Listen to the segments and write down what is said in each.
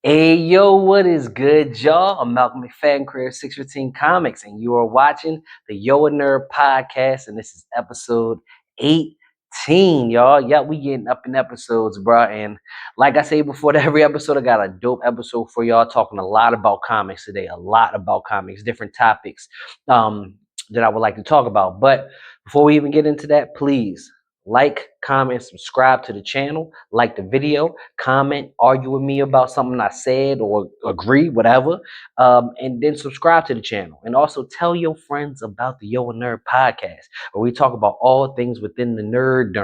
Hey yo, what is good, y'all? I'm Malcolm McFadden, creator of 615 Comics, and you are watching the Yo a Nerd podcast, and this is episode 18, y'all. Yeah, we getting up in episodes, bro. And like I say before every episode, I got a dope episode for y'all, talking a lot about comics today, a lot about comics, different topics that I would like to talk about. But before we even get into that, please like, comment, subscribe to the channel, like the video, comment, argue with me about something I said or agree, whatever, and then subscribe to the channel. And also tell your friends about the Yo and Nerd podcast, where we talk about all things within the nerd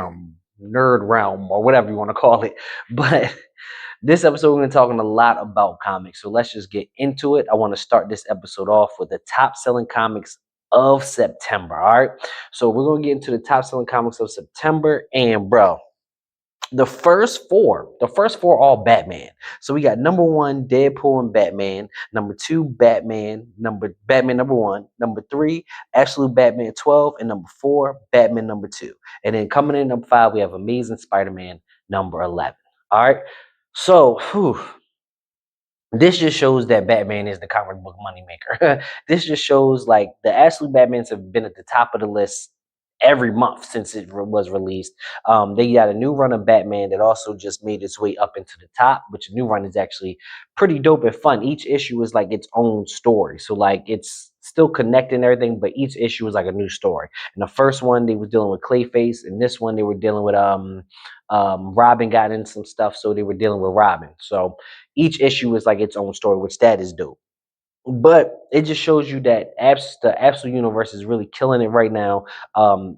realm, or whatever you want to call it. But this episode, we're going to be talking a lot about comics. So let's just get into it. I want to start this episode off with the top selling comics of September. All right. So we're going to get into the top selling comics of September. And, bro, the first four all Batman. So we got number one, Deadpool and Batman. Number two, Batman number one. Number three, Absolute Batman 12. And number four, Batman number two. And then coming in number five, we have Amazing Spider-Man number 11. All right. So, this just shows that Batman is the comic book moneymaker. This just shows like the Absolute Batmans have been at the top of the list every month since it was released. They got a new run of Batman that also just made its way up into the top, which the new run is actually pretty dope and fun. Each issue is like its own story. So like it's still connecting everything, but each issue is like a new story. And the first one they was dealing with Clayface, and this one they were dealing with Robin got in some stuff, so they were dealing with Robin. So each issue is like its own story, which that is dope. But it just shows you that the Absolute Universe is really killing it right now,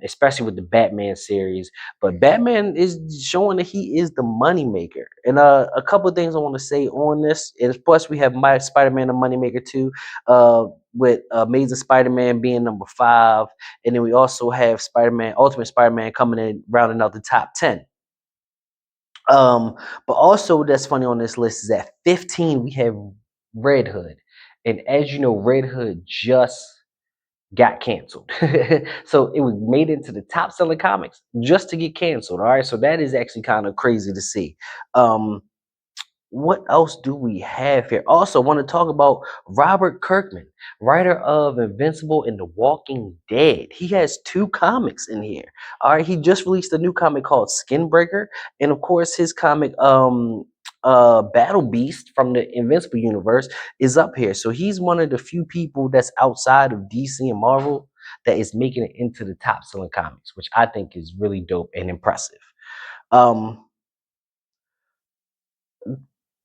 especially with the Batman series. But Batman is showing that he is the moneymaker. And a couple of things I want to say on this is, plus we have my Spider-Man the moneymaker too, with Amazing Spider-Man being number five, and then we also have Spider-Man, Ultimate Spider-Man coming in rounding out the top 10. Um, but also that's funny on this list is at 15 we have Red Hood. And as you know, Red Hood just got canceled. So it was made into the top selling comics just to get canceled. All right. So that is actually kind of crazy to see. Um, what else do we have here? Also, want to talk about Robert Kirkman, writer of Invincible and The Walking Dead. He has two comics in here. All right, he just released a new comic called Skinbreaker, and of course, his comic Battle Beast from the Invincible universe is up here. So he's one of the few people that's outside of DC and Marvel that is making it into the top selling comics, which I think is really dope and impressive. Um,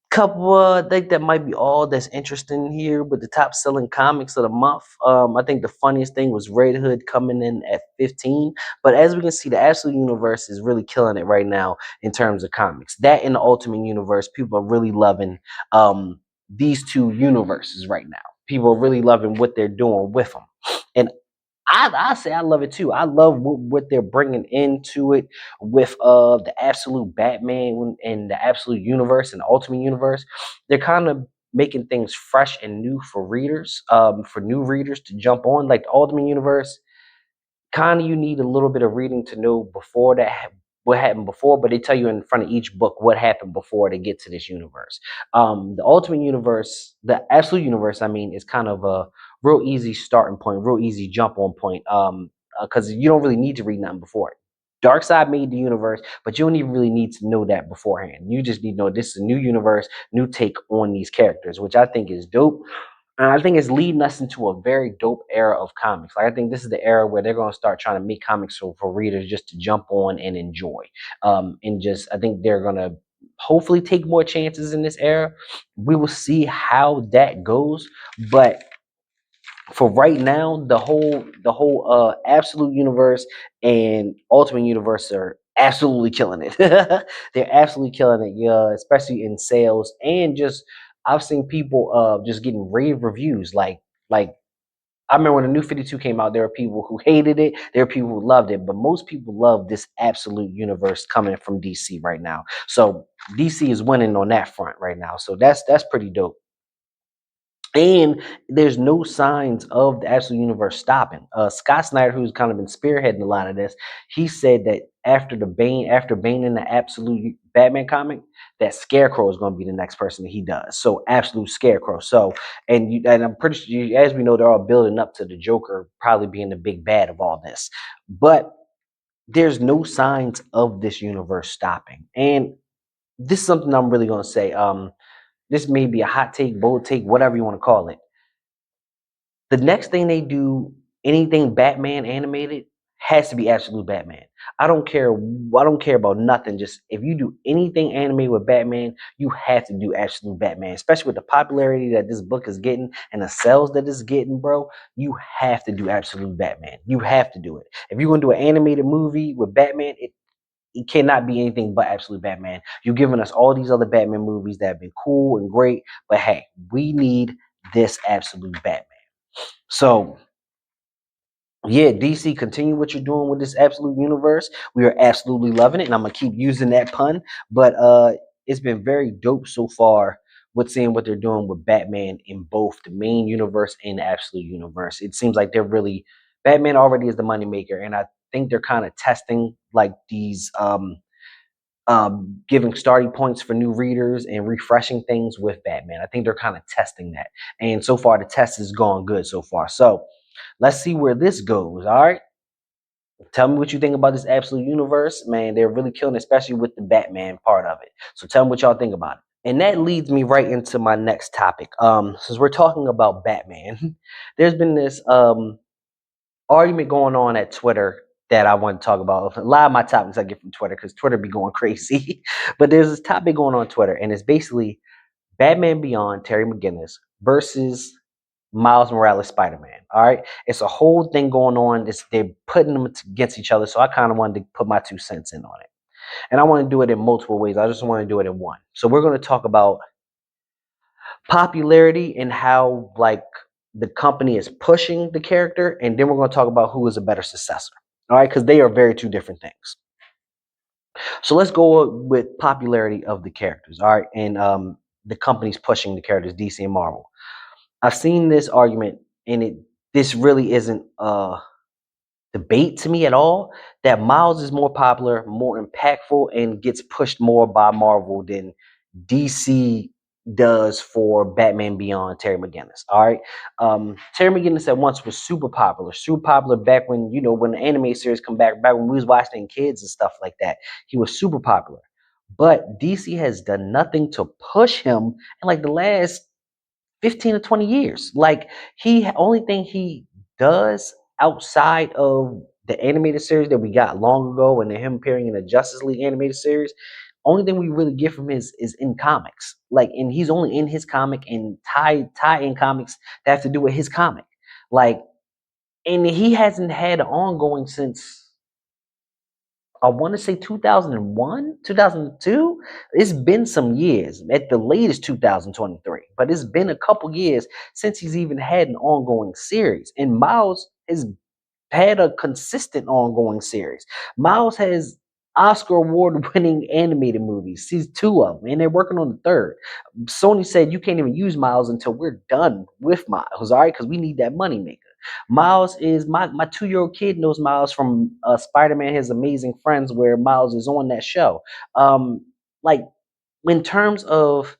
Couple I think that might be all that's interesting here with the top selling comics of the month. I think the funniest thing was Red Hood coming in at 15. But as we can see, the Absolute Universe is really killing it right now in terms of comics. That in the Ultimate Universe, people are really loving these two universes right now. People are really loving what they're doing with them. And I say I love it too. I love what they're bringing into it with the Absolute Batman and the Absolute Universe and the Ultimate Universe. They're kind of making things fresh and new for readers, for new readers to jump on. Like the Ultimate Universe, kind of you need a little bit of reading to know before what happened before, but they tell you in front of each book what happened before they get to this universe. The Ultimate Universe, the Absolute Universe, I mean, is kind of a real easy starting point, real easy jump on point, because you don't really need to read nothing before it. Darkseid made the universe, but you don't even really need to know that beforehand. You just need to know this is a new universe, new take on these characters, which I think is dope. And I think it's leading us into a very dope era of comics. Like I think this is the era where they're going to start trying to make comics for readers just to jump on and enjoy. And just I think they're going to hopefully take more chances in this era. We will see how that goes, but for right now, the whole Absolute Universe and Ultimate Universe are absolutely killing it. They're absolutely killing it, yeah, especially in sales and just I've seen people just getting rave reviews. Like I remember when the new 52 came out, there were people who hated it, there were people who loved it, but most people love this Absolute Universe coming from DC right now. So DC is winning on that front right now. So that's pretty dope. And there's no signs of the Absolute Universe stopping. Scott Snyder, who's kind of been spearheading a lot of this, he said that after Bane in the Absolute Batman comic, that Scarecrow is going to be the next person that he does. So absolute Scarecrow. So and I'm pretty sure, as we know, they're all building up to the Joker probably being the big bad of all this. But there's no signs of this universe stopping. And this is something I'm really going to say. This may be a hot take, bold take, whatever you want to call it. The next thing they do, anything Batman animated, has to be absolute Batman. I don't care. I don't care about nothing. Just if you do anything animated with Batman, you have to do absolute Batman. Especially with the popularity that this book is getting and the sales that it's getting, bro. You have to do absolute Batman. You have to do it. If you're gonna do an animated movie with Batman, it cannot be anything but absolute Batman. You've given us all these other Batman movies that have been cool and great, but hey, we need this absolute Batman. So yeah, DC, continue what you're doing with this absolute universe. We are absolutely loving it, and I'm gonna keep using that pun. But it's been very dope so far with seeing what they're doing with Batman in both the main universe and the absolute universe. It seems like they're really Batman already is the moneymaker, and I think they're kind of testing like these giving starting points for new readers and refreshing things with Batman. I think they're kind of testing that. And so far the test has gone good so far. So let's see where this goes. All right. Tell me what you think about this absolute universe. Man, they're really killing, especially with the Batman part of it. So tell me what y'all think about it. And that leads me right into my next topic. Since we're talking about Batman, there's been this argument going on at Twitter that I want to talk about. A lot of my topics I get from Twitter because Twitter be going crazy. But there's this topic going on Twitter, and it's basically Batman Beyond, Terry McGinnis versus Miles Morales Spider Man. All right. It's a whole thing going on. They're putting them against each other. So I kind of wanted to put my 2 cents in on it. And I want to do it in multiple ways. I just want to do it in one. So we're going to talk about popularity and how like the company is pushing the character, and then we're going to talk about who is a better successor. All right, because they are very two different things. So let's go with popularity of the characters. All right, and the companies pushing the characters, DC and Marvel. I've seen this argument, and this really isn't debate to me at all, that Miles is more popular, more impactful, and gets pushed more by Marvel than DC does for Batman Beyond Terry McGinnis. All right. Terry McGinnis at once was super popular back when, when the anime series come back when we was watching kids and stuff like that. He was super popular. But DC has done nothing to push him in like the last 15 to 20 years. Like he only thing he does outside of the animated series that we got long ago and him appearing in the Justice League animated series, only thing we really get from him is in comics. Like, and he's only in his comic and tie in comics that have to do with his comic. Like, and he hasn't had an ongoing since I want to say 2001, 2002. It's been some years, at the latest 2023, but it's been a couple years since he's even had an ongoing series. And Miles has had a consistent ongoing series. Miles has Oscar award winning animated movies. He's two of them, and they're working on the third. Sony said you can't even use Miles until we're done with Miles, all right? Because we need that money maker. Miles is my 2 year old kid knows Miles from Spider Man, His Amazing Friends, where Miles is on that show. Like in terms of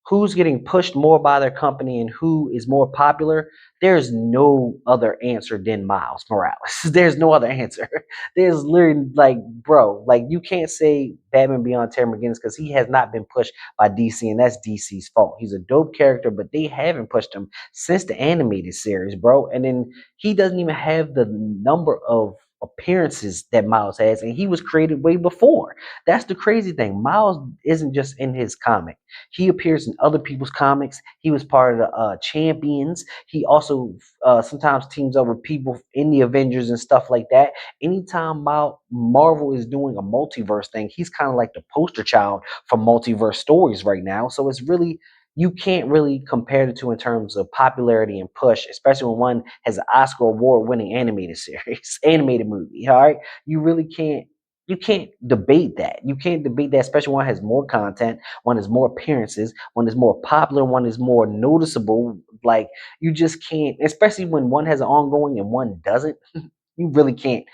who's getting pushed more by their company and who is more popular, there's no other answer than Miles Morales. There's no other answer. There's literally like, bro, like you can't say Batman Beyond Terry McGinnis because he has not been pushed by DC, and that's DC's fault. He's a dope character, but they haven't pushed him since the animated series, bro. And then he doesn't even have the number of appearances that Miles has, and he was created way before. That's the crazy thing. Miles isn't just in his comic. He appears in other people's comics. He was part of the Champions. He also sometimes teams up with people in the Avengers and stuff like that. Anytime Marvel is doing a multiverse thing, he's kind of like the poster child for multiverse stories right now. So it's really, you can't really compare the two in terms of popularity and push, especially when one has an Oscar award winning animated series, animated movie. All right. You really can't. You can't debate that. You can't debate that, especially one has more content, one has more appearances, one is more popular, one is more noticeable. Like you just can't, especially when one has an ongoing and one doesn't. You really can't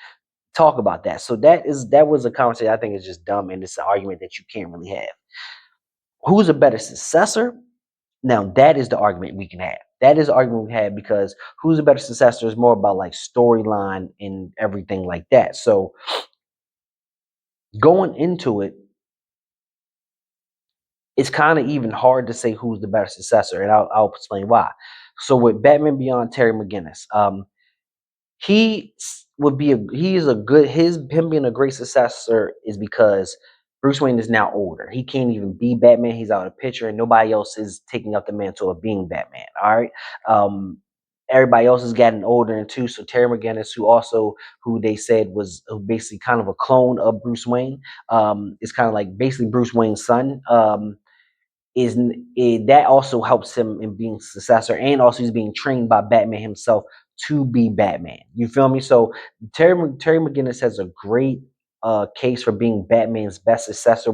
talk about that. So that was a conversation I think is just dumb, and it's an argument that you can't really have. Who's a better successor? Now that is the argument we can have. That is the argument we have because who's a better successor is more about like storyline and everything like that. So going into it, it's kind of even hard to say who's the better successor, and I'll explain why. So with Batman Beyond, Terry McGinnis, he is a good him being a great successor is because Bruce Wayne is now older. He can't even be Batman. He's out of the picture, and nobody else is taking up the mantle of being Batman. All right. Um, Everybody else has gotten older and too. So Terry McGinnis, who they said was basically kind of a clone of Bruce Wayne, is kind of like basically Bruce Wayne's son. That also helps him in being successor, and also he's being trained by Batman himself to be Batman. You feel me? So Terry McGinnis has a great case for being Batman's best successor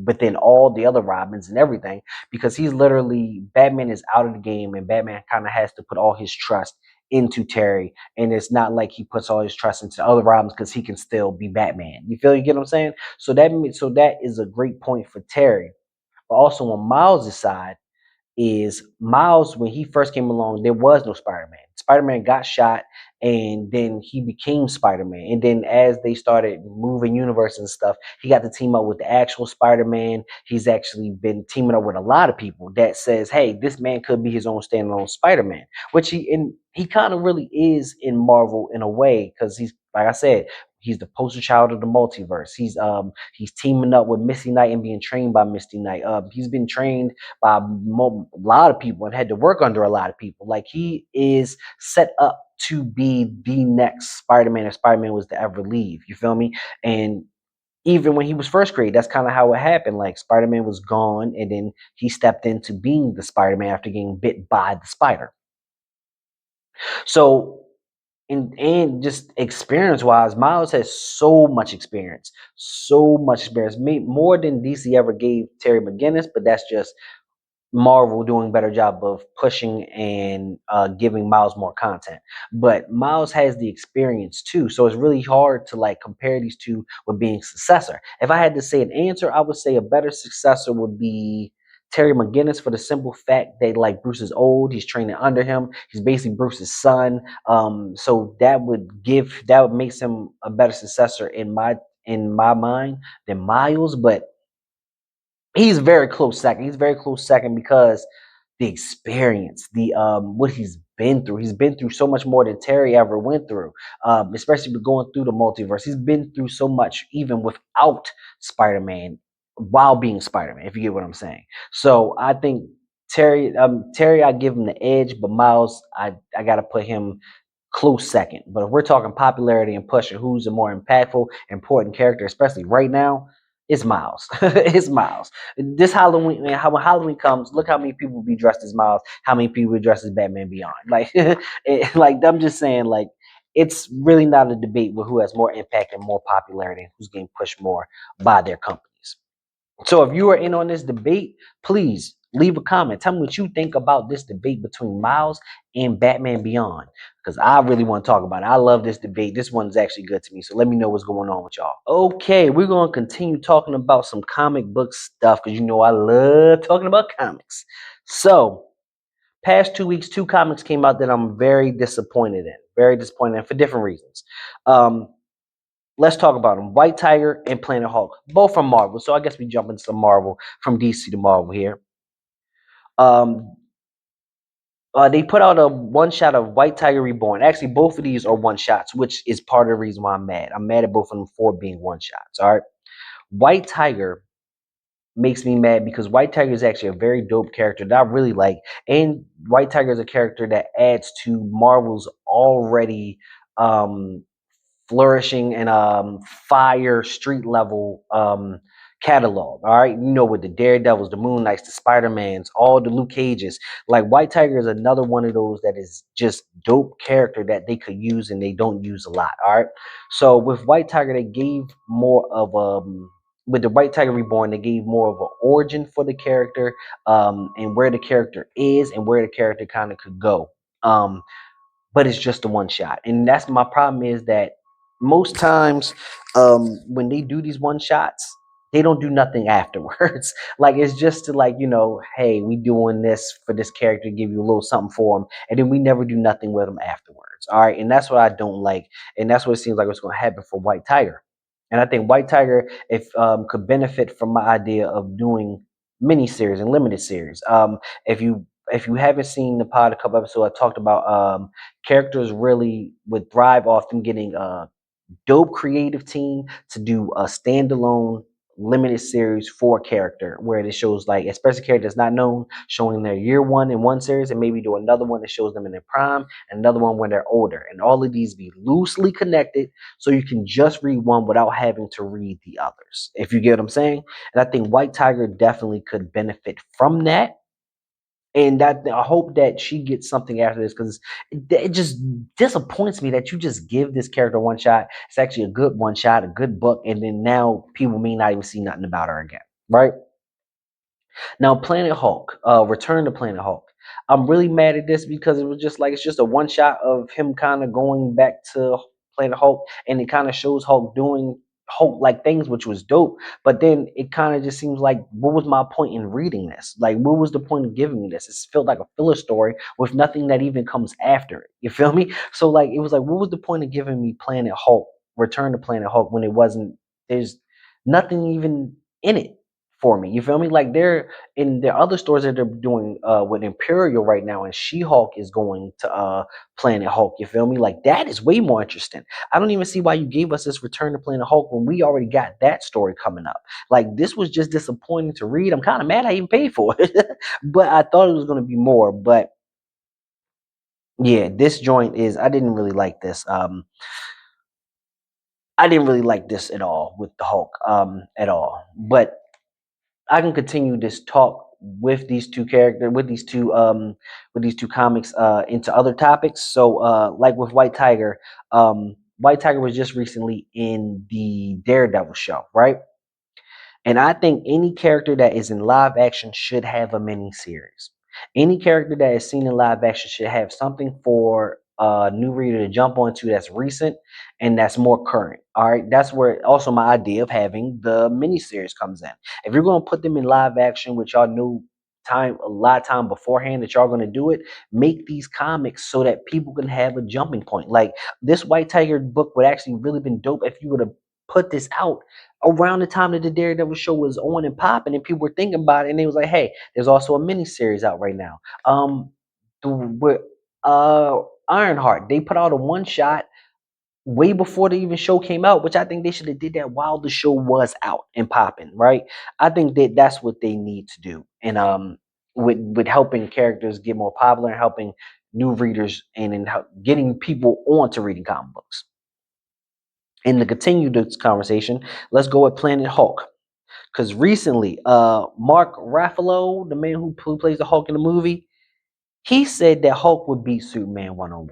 within all the other Robins and everything, because he's literally Batman is out of the game, and Batman kind of has to put all his trust into Terry, and it's not like he puts all his trust into other Robins because he can still be Batman. You get what I'm saying? So that is a great point for Terry. But also on Miles' side, is Miles, when he first came along, there was no Spider-Man. Spider-Man got shot and then he became Spider-Man. And then as they started moving universe and stuff, he got to team up with the actual Spider-Man. He's actually been teaming up with a lot of people that says, hey, this man could be his own standalone Spider-Man, which he kind of really is in Marvel in a way, because he's, like I said, he's the poster child of the multiverse. He's teaming up with Misty Knight and being trained by Misty Knight. He's been trained by a lot of people and had to work under a lot of people. Like, he is set up to be the next Spider-Man if Spider-Man was to ever leave. You feel me? And even when he was first created, that's kind of how it happened. Like, Spider-Man was gone, and then he stepped into being the Spider-Man after getting bit by the spider. So, and just experience wise, Miles has so much experience, more than DC ever gave Terry McGinnis. But that's just Marvel doing a better job of pushing and giving Miles more content. But Miles has the experience too, so it's really hard to like compare these two with being successor. If I had to say an answer, I would say a better successor would be Terry McGinnis, for the simple fact that like Bruce is old, he's training under him, he's basically Bruce's son. So that would make him a better successor in my mind than Miles. But he's very close second. He's very close second because the experience, the what he's been through. He's been through so much more than Terry ever went through. Especially with going through the multiverse. He's been through so much even without Spider-Man, while being Spider-Man, if you get what I'm saying. So I think Terry, I give him the edge, but Miles, I gotta put him close second. But if we're talking popularity and pushing who's a more impactful, important character, especially right now, it's Miles. It's Miles. This Halloween, man, when Halloween comes, look how many people be dressed as Miles, how many people be dressed as Batman Beyond. Like, like I'm just saying, like, it's really not a debate with who has more impact and more popularity and who's getting pushed more by their companies. So if you are in on this debate, please leave a comment. Tell me what you think about this debate between Miles and Batman Beyond, because I really want to talk about it. I love this debate. This one's actually good to me. So let me know what's going on with y'all. Okay, we're going to continue talking about some comic book stuff, because you know I love talking about comics. So, past 2 weeks, two comics came out that I'm very disappointed in. Very disappointed in for different reasons. Um, Let's talk about them. White Tiger and Planet Hulk, both from Marvel. So I guess we jump into some Marvel, from DC to Marvel here. Um, they put out a one shot of White Tiger Reborn. Actually, both of these are one shots, which is part of the reason why I'm mad. I'm mad at both of them for being one shots. All right. White Tiger makes me mad because White Tiger is actually a very dope character that I really like. And White Tiger is a character that adds to Marvel's already um, flourishing and fire street level catalog. All right, you know, with the Daredevils, the Moon Knights, the Spider-Mans, all the Luke Cages. Like, White Tiger is another one of those that is just dope character that they could use and they don't use a lot. All right, so with White Tiger, they gave more of with the White Tiger Reborn, they gave more of an origin for the character, and where the character is and where the character kind of could go. But it's just a one shot, and that's my problem, is that most times when they do these one shots, they don't do nothing afterwards. Like it's just to like, hey, we doing this for this character, give you a little something for them, and then we never do nothing with them afterwards. All right, and that's what I don't like, and that's what it seems like what's going to happen for White Tiger. And I think White Tiger, if could benefit from my idea of doing miniseries and limited series. If you haven't seen the pod a couple episodes, I talked about characters really would thrive off them getting dope creative team to do a standalone limited series for a character where it shows like especially a character that's not known, showing their year one in one series and maybe do another one that shows them in their prime and another one when they're older. And all of these be loosely connected so you can just read one without having to read the others. If you get what I'm saying. And I think White Tiger definitely could benefit from that, and that I hope that she gets something after this because it just disappoints me that you just give this character one shot. It's actually a good one shot, a good book, and then now people may not even see nothing about her again, right? Now, Planet Hulk, Return to Planet Hulk. I'm really mad at this because it was just like it's just a one shot of him kind of going back to Planet Hulk, and it kind of shows Hulk doing Hulk like things, which was dope. But then it kind of just seems like, what was my point in reading this? Like, what was the point of giving me this? It felt like a filler story with nothing that even comes after it. You feel me? So like, it was like, what was the point of giving me Planet Hulk, Return to Planet Hulk, when it wasn't? There's nothing even in it for me. You feel me? Like they're in the other stores that they're doing with Imperial right now, and She-Hulk is going to Planet Hulk. You feel me? Like that is way more interesting. I don't even see why you gave us this Return to Planet Hulk when we already got that story coming up. Like this was just disappointing to read. I'm kind of mad I even paid for it, but I thought it was going to be more. But yeah, this joint is. I didn't really like this. I didn't really like this at all with the Hulk at all. But I can continue this talk with these two characters, with these two comics into other topics. So like with White Tiger was just recently in the Daredevil show, right? And I think any character that is in live action should have a mini series. Any character that is seen in live action should have something for a new reader to jump onto that's recent and that's more current. All right. That's where also my idea of having the mini series comes in. If you're going to put them in live action, which y'all knew a lot of time beforehand that y'all going to do it, make these comics so that people can have a jumping point. Like this White Tiger book would actually really been dope if you would have put this out around the time that the Daredevil show was on and popping, and people were thinking about it, and they was like, "Hey, there's also a mini series out right now." With uh Ironheart, they put out a one shot way before the even show came out, which I think they should have did that while the show was out and popping. Right? I think that that's what they need to do, and with helping characters get more popular and helping new readers and in getting people on to reading comic books. And to continue this conversation, let's go with Planet Hulk. Because recently, Mark Ruffalo, the man who plays the Hulk in the movie, he said that Hulk would beat Superman 1-on-1.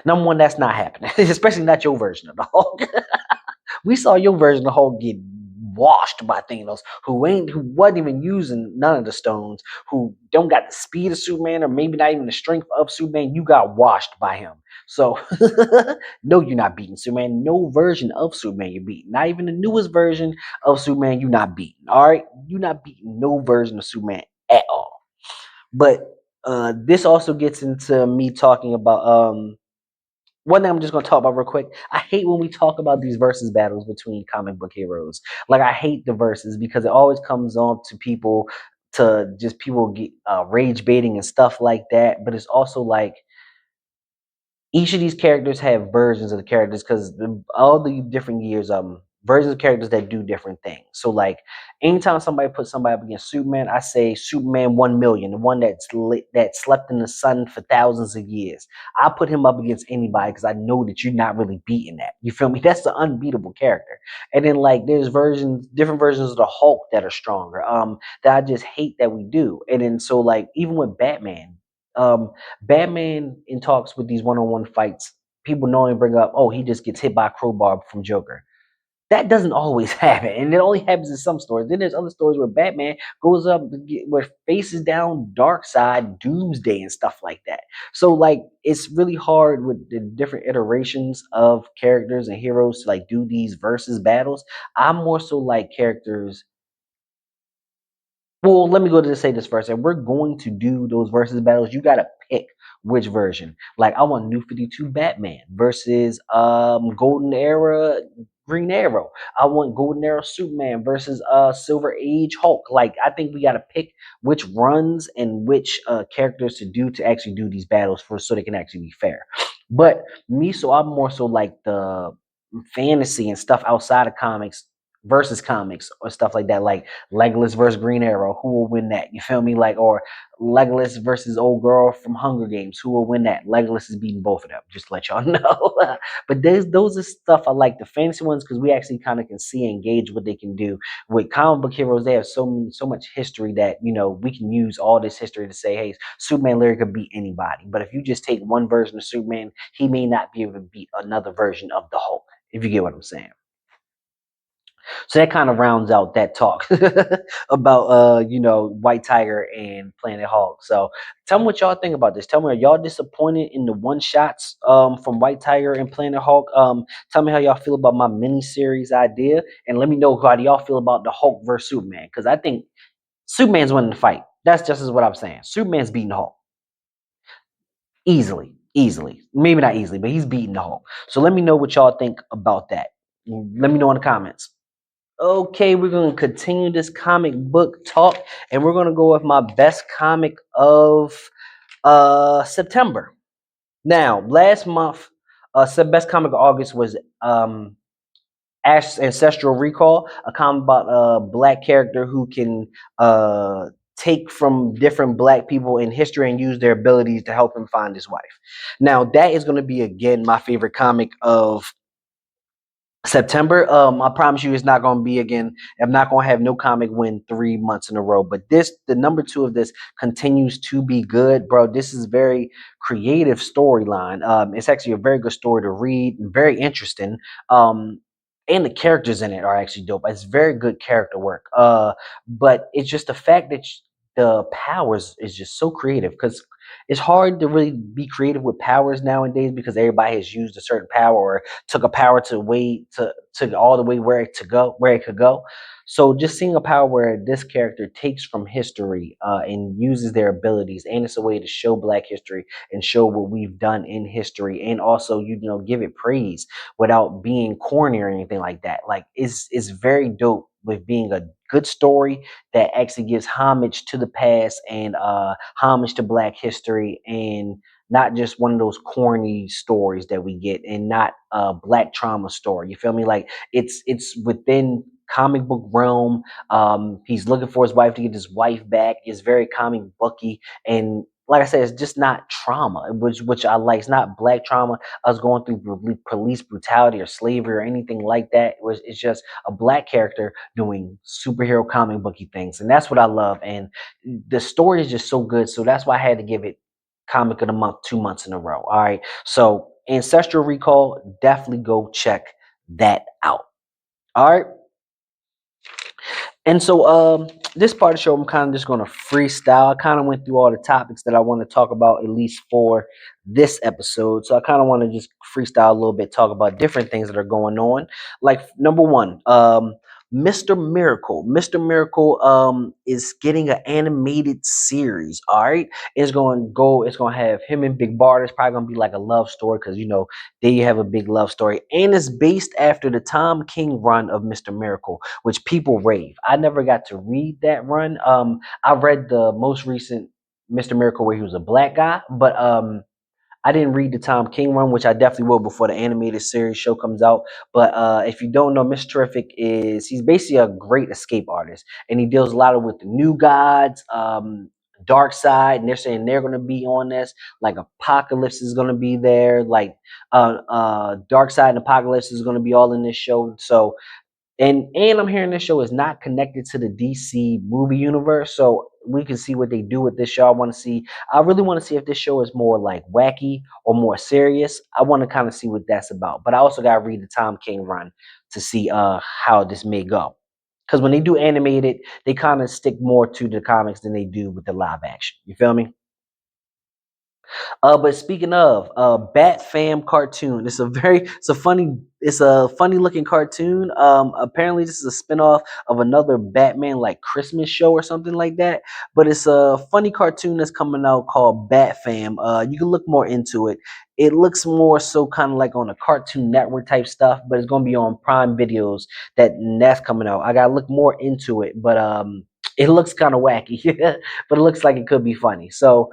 Number one, that's not happening, especially not your version of the Hulk. We saw your version of Hulk get washed by Thanos, who wasn't even using none of the stones, who don't got the speed of Superman or maybe not even the strength of Superman. You got washed by him. So no, you're not beating Superman. No version of Superman you're beating. Not even the newest version of Superman you're not beating. All right, you're not beating no version of Superman at all. But this also gets into me talking about one thing I'm just gonna talk about real quick. I hate when we talk about these versus battles between comic book heroes. Like I hate the verses because it always comes on to people to just people get rage baiting and stuff like that. But it's also like each of these characters have versions of the characters because all the different years versions of characters that do different things. So like anytime somebody puts somebody up against Superman, I say Superman 1 million, the one that slept in the sun for thousands of years. I put him up against anybody because I know that you're not really beating that. You feel me? That's the unbeatable character. And then like there's different versions of the Hulk that are stronger. That I just hate that we do. And then so like even with Batman, um Batman in talks with these one-on-one fights, people knowing bring up, oh, he just gets hit by a crowbar from Joker. That doesn't always happen, and it only happens in some stories. Then there's other stories where Batman goes up where faces down dark side doomsday and stuff like that. So like it's really hard with the different iterations of characters and heroes to like do these versus battles. I'm more so like characters. Well, let me go to say this first. If we're going to do those versus battles, you gotta pick which version. Like I want New 52 Batman versus Golden Era Green Arrow. I want Golden Arrow Superman versus Silver Age Hulk. Like I think we gotta pick which runs and which characters to do to actually do these battles for so they can actually be fair. But me, so I'm more so like the fantasy and stuff outside of comics versus comics or stuff like that. Like Legolas versus Green Arrow, who will win that? You feel me? Like, or Legolas versus old girl from Hunger Games, who will win that? Legolas is beating both of them, just to let y'all know. But those are stuff I like, the fantasy ones, because we actually kind of can see and gauge what they can do. With comic book heroes, they have so much history that we can use all this history to say, hey, Superman literally could beat anybody. But if you just take one version of Superman, he may not be able to beat another version of the Hulk, if you get what I'm saying. So that kind of rounds out that talk about White Tiger and Planet Hulk. So tell me what y'all think about this. Tell me, are y'all disappointed in the one shots from White Tiger and Planet Hulk? Tell me how y'all feel about my mini series idea, and let me know how do y'all feel about the Hulk versus Superman, because I think Superman's winning the fight. That's just as what I'm saying. Superman's beating the Hulk easily, easily. Maybe not easily, but he's beating the Hulk. So let me know what y'all think about that. Let me know in the comments. Okay, we're going to continue this comic book talk, and we're going to go with my best comic of September. Now, last month, best comic of August was Ash's Ancestral Recall, a comic about a black character who can take from different black people in history and use their abilities to help him find his wife. Now, that is going to be again my favorite comic of September. I promise you, it's not going to be again. I'm not going to have no comic win 3 months in a row. But the number two of this, continues to be good, bro. This is very creative storyline. It's actually a very good story to read, and very interesting. And the characters in it are actually dope. It's very good character work. But it's just the fact that the powers is just so creative, because it's hard to really be creative with powers nowadays because everybody has used a certain power or took a power to all the way where it could go. So just seeing a power where this character takes from history and uses their abilities, and it's a way to show Black history and show what we've done in history, and also give it praise without being corny or anything like that. Like it's very dope with being a good story that actually gives homage to the past and homage to Black history, and not just one of those corny stories that we get, and not a Black trauma story. You feel me? Like it's within comic book realm. He's looking for his wife to get his wife back. It's very comic booky, and like I said, it's just not trauma, which I like. It's not Black trauma. I was going through police brutality or slavery or anything like that. It's just a Black character doing superhero comic booky things, and that's what I love. And the story is just so good, so that's why I had to give it comic of the month 2 months in a row. All right, so Ancestral Recall, definitely go check that out. All right. And so this part of the show, I'm kind of just going to freestyle. I kind of went through all the topics that I want to talk about, at least for this episode. So I kind of want to just freestyle a little bit, talk about different things that are going on. Like number one, Mr. Miracle. Mr. Miracle is getting an animated series. All right. It's going to have him and Big Bart. It's probably going to be like a love story, because there you have a big love story. And it's based after the Tom King run of Mr. Miracle, which people rave. I never got to read that run. I read the most recent Mr. Miracle where he was a black guy, but I didn't read the Tom King run, which I definitely will before the animated series show comes out. But if you don't know, Mr. Terrific he's basically a great escape artist, and he deals a lot with the New Gods, Dark Side, and they're saying they're going to be on this. Like Apocalypse is going to be there, like Dark Side and Apocalypse is going to be all in this show. So And I'm hearing this show is not connected to the DC movie universe, so we can see what they do with this show. I want to see. I really want to see if this show is more like wacky or more serious. I want to kind of see what that's about. But I also got to read the Tom King run to see how this may go. Because when they do animated, they kind of stick more to the comics than they do with the live action. You feel me? But speaking of Bat Fam cartoon, it's a funny looking cartoon. Apparently this is a spinoff of another Batman like Christmas show or something like that. But it's a funny cartoon that's coming out called Bat Fam. You can look more into it. It looks more so kind of like on a Cartoon Network type stuff, but it's gonna be on Prime Videos that's coming out. I gotta look more into it, but it looks kind of wacky, but it looks like it could be funny. So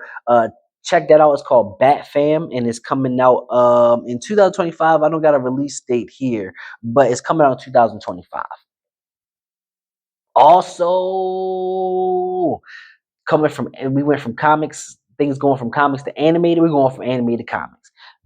check that out. It's called Bat Fam, and it's coming out in 2025. I don't got a release date here, but it's coming out in 2025. Also, coming from and we went from comics, things going from comics to animated, we're going from animated to comics.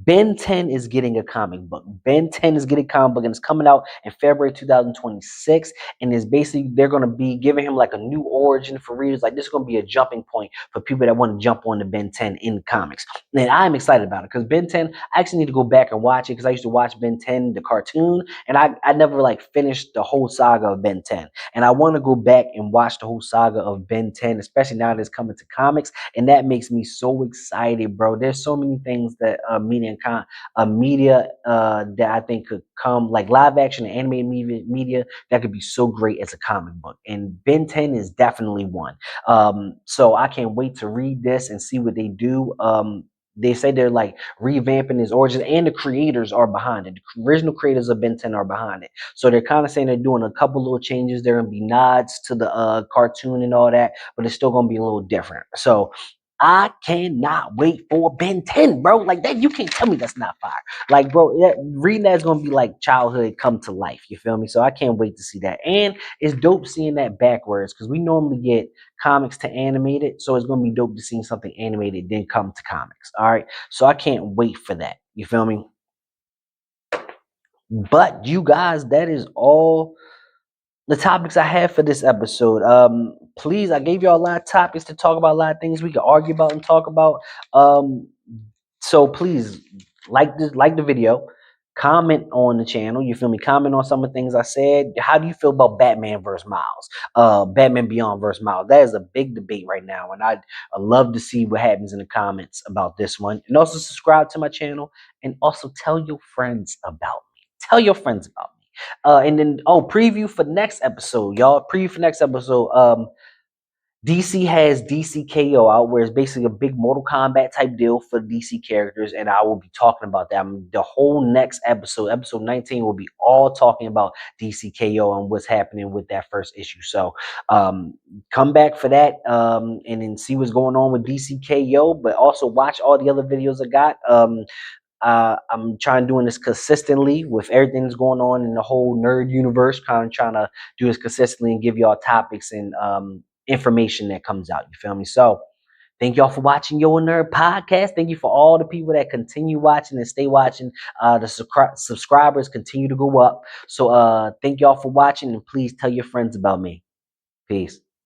Ben 10 is getting a comic book. Ben 10 is getting a comic book and it's coming out in February 2026. And is basically they're gonna be giving him like a new origin for readers. Like this is gonna be a jumping point for people that want to jump on the Ben 10 in comics. And I'm excited about it because Ben 10, I actually need to go back and watch it because I used to watch Ben 10, the cartoon, and I never like finished the whole saga of Ben 10. And I want to go back and watch the whole saga of Ben 10, especially now that it's coming to comics. And that makes me so excited, bro. There's so many things that media that I think could come, like live action and animated media that could be so great as a comic book. And Ben 10 is definitely one. So I can't wait to read this and see what they do. They say they're like revamping his origins, and the creators are behind it. The original creators of Ben 10 are behind it. So they're kind of saying they're doing a couple little changes. There gonna be nods to the cartoon and all that, but it's still gonna be a little different. So I cannot wait for Ben 10, bro. Like that, you can't tell me that's not fire. Like, bro, reading that's gonna be like childhood come to life. You feel me? So I can't wait to see that. And it's dope seeing that backwards because we normally get comics to animated. So it's gonna be dope to see something animated then come to comics. All right. So I can't wait for that. You feel me? But you guys, that is all the topics I have for this episode. Please, I gave y'all a lot of topics to talk about, a lot of things we could argue about and talk about. Um, so please like the video, comment on the channel. You feel me? Comment on some of the things I said. How do you feel about Batman versus Miles? Batman Beyond versus Miles. That is a big debate right now, and I love to see what happens in the comments about this one. And also subscribe to my channel, and also tell your friends about me. Tell your friends about me. And then preview for next episode, y'all. Preview for next episode. DC has DCKO out, where it's basically a big Mortal Kombat type deal for DC characters, and I will be talking about that. The whole next episode, episode 19, will be all talking about DCKO and what's happening with that first issue. So come back for that and then see what's going on with DCKO, but also watch all the other videos I got. I'm trying doing this consistently with everything that's going on in the whole nerd universe. Kind of trying to do this consistently and give y'all topics and information that comes out. You feel me? So thank y'all for watching Yo Nerd Podcast. Thank you for all the people that continue watching and stay watching. The subscribers continue to go up. So thank y'all for watching, and please tell your friends about me. Peace.